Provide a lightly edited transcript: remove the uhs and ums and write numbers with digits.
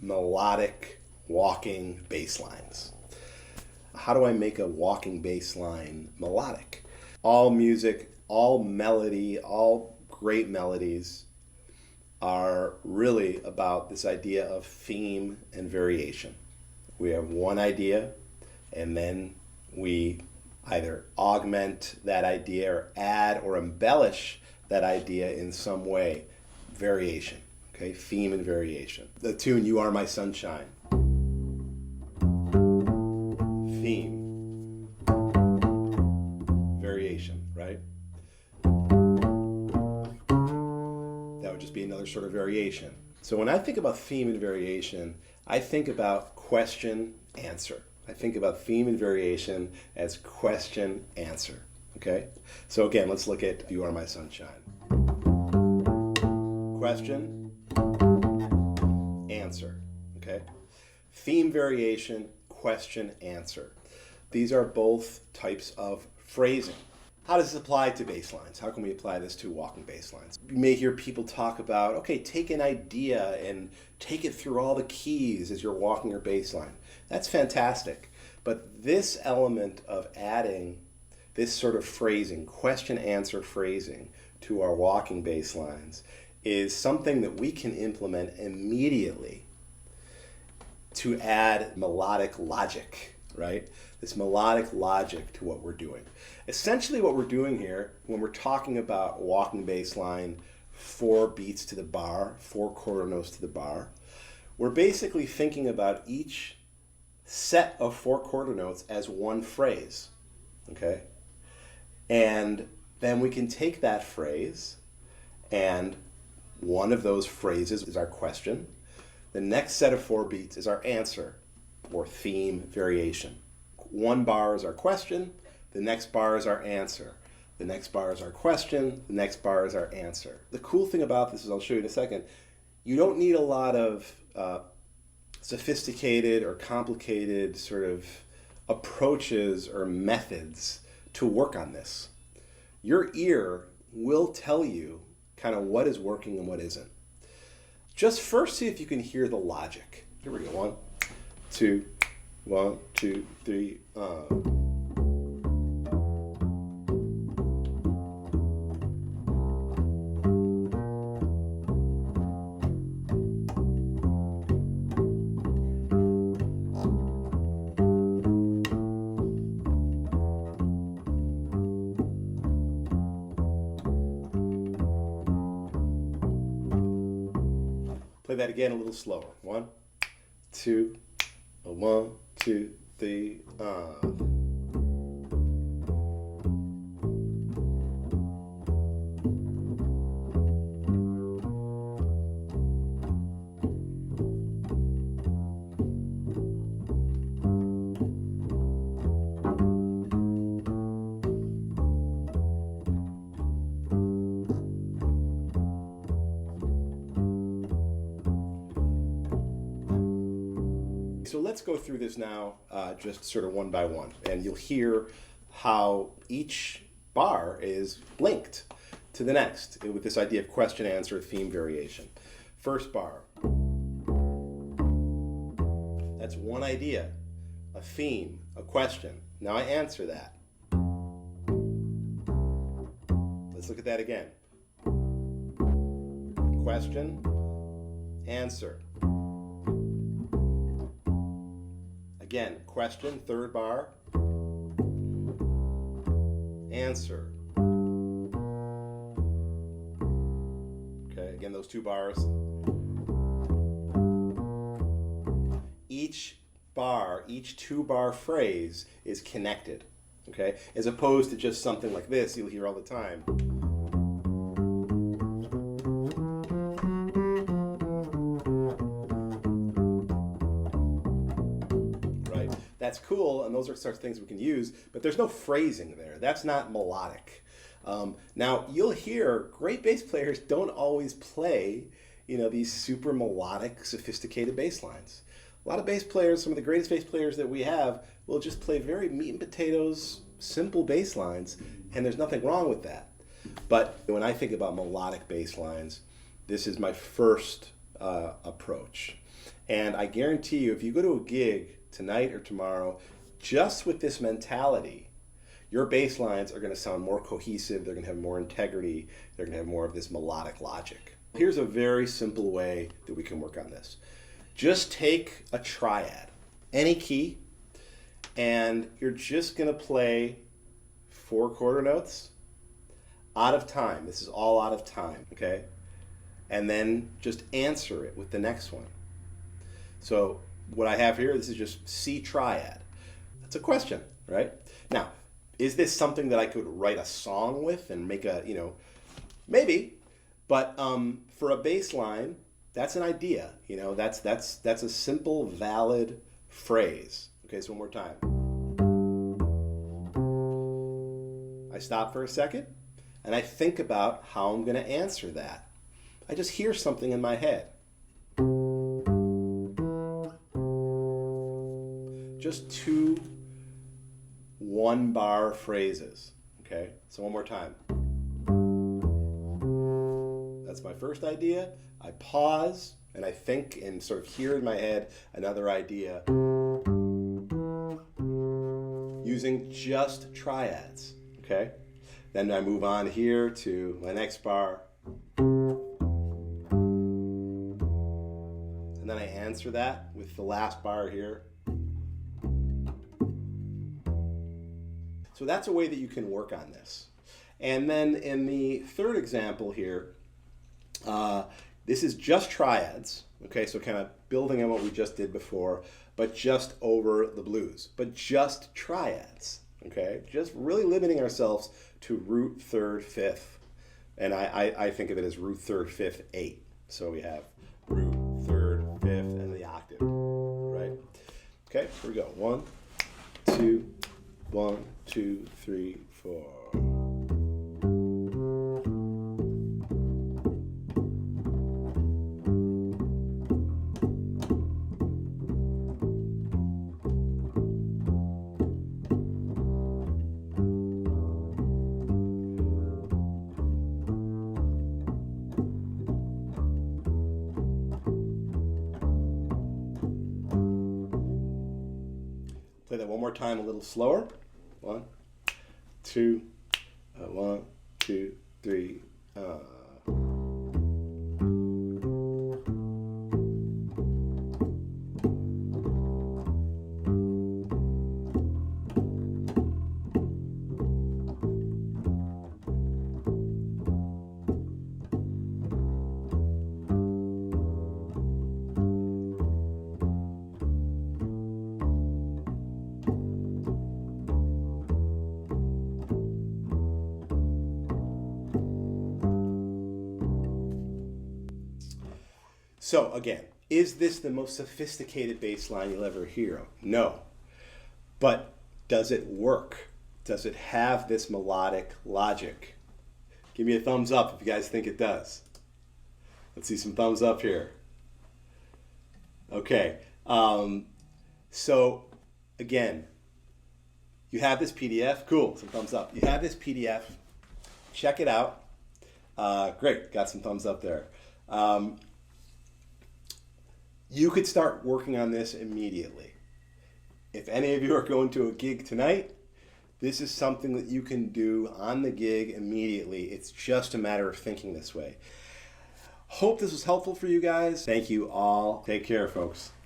melodic walking bass lines. How do I make a walking bass line melodic? All music, all melody, all great melodies are really about this idea of theme and variation. We have one idea, and then we either augment that idea or add or embellish that idea in some way. Variation, okay? Theme and variation. The tune, You Are My Sunshine. Theme. Variation, right? That would just be another sort of variation. So when I think about theme and variation, I think about question, answer. I think about theme and variation as question, answer, okay? So again, let's look at You Are My Sunshine. Question, answer, okay? Theme, variation, question, answer. These are both types of phrasing. How does this apply to bass lines? How can we apply this to walking bass lines? You may hear people talk about, okay, take an idea and take it through all the keys as you're walking your bass line. That's fantastic. But this element of adding this sort of phrasing, question-answer phrasing, to our walking bass lines is something that we can implement immediately to add melodic logic, right? This melodic logic to what we're doing. Essentially what we're doing here, when we're talking about walking bass line, 4 beats to the bar, 4 quarter notes to the bar, we're basically thinking about each set of 4 quarter notes as one phrase, okay? And then we can take that phrase, and one of those phrases is our question. The next set of 4 beats is our answer, or theme variation. 1 bar is our question, the next bar is our answer. The next bar is our question, the next bar is our answer. The cool thing about this is, I'll show you in a second, you don't need a lot of sophisticated or complicated sort of approaches or methods to work on this. Your ear will tell you kind of what is working and what isn't. Just first see if you can hear the logic. Here we go. 1, 2, 1, 2, 3. Play that again a little slower. 1, 2, 1, 2, 3. So let's go through this now, just sort of one by one, and you'll hear how each bar is linked to the next with this idea of question, answer, theme, variation. First bar. That's one idea, a theme, a question. Now I answer that. Let's look at that again. Question, answer. Again, question, third bar, answer. Okay, again, those 2 bars. Each bar, each 2-bar phrase is connected, okay? As opposed to just something like this you'll hear all the time. That's cool, and those are sorts of things we can use, but there's no phrasing there. That's not melodic. Now, you'll hear great bass players don't always play, these super melodic, sophisticated bass lines. A lot of bass players, some of the greatest bass players that we have, will just play very meat and potatoes, simple bass lines, and there's nothing wrong with that. But when I think about melodic bass lines, this is my first approach. And I guarantee you, if you go to a gig tonight or tomorrow, just with this mentality, your bass lines are going to sound more cohesive, they're going to have more integrity, they're going to have more of this melodic logic. Here's a very simple way that we can work on this. Just take a triad, any key, and you're just going to play 4 quarter notes out of time. This is all out of time, okay? And then just answer it with the next one. So what I have here, this is just C triad. That's a question, right? Now, is this something that I could write a song with and make a, maybe, but for a bass line, that's an idea, that's a simple, valid phrase. Okay, so one more time. I stop for a second and I think about how I'm going to answer that. I just hear something in my head. Just 2 1-bar phrases. Okay, so one more time. That's my first idea. I pause and I think and sort of hear in my head another idea using just triads. Okay, then I move on here to my next bar. And then I answer that with the last bar here. So that's a way that you can work on this. And then in the third example here, this is just triads, okay, so kind of building on what we just did before, but just over the blues, but just triads, okay, just really limiting ourselves to root, 3rd, 5th, and I think of it as root, 3rd, 5th, 8. So we have root, 3rd, 5th, and the octave, right? Okay, here we go. 1, 2, 1, 2, 3, 4. Play that one more time a little slower. 1, 2, 1, 2, 3. So again, is this the most sophisticated bass line you'll ever hear? No. But does it work? Does it have this melodic logic? Give me a thumbs up if you guys think it does. Let's see some thumbs up here. Okay. So again, you have this PDF. Cool, some thumbs up. You have this PDF. Check it out. Great, got some thumbs up there. You could start working on this immediately. If any of you are going to a gig tonight, this is something that you can do on the gig immediately. It's just a matter of thinking this way. Hope this was helpful for you guys. Thank you all. Take care, folks.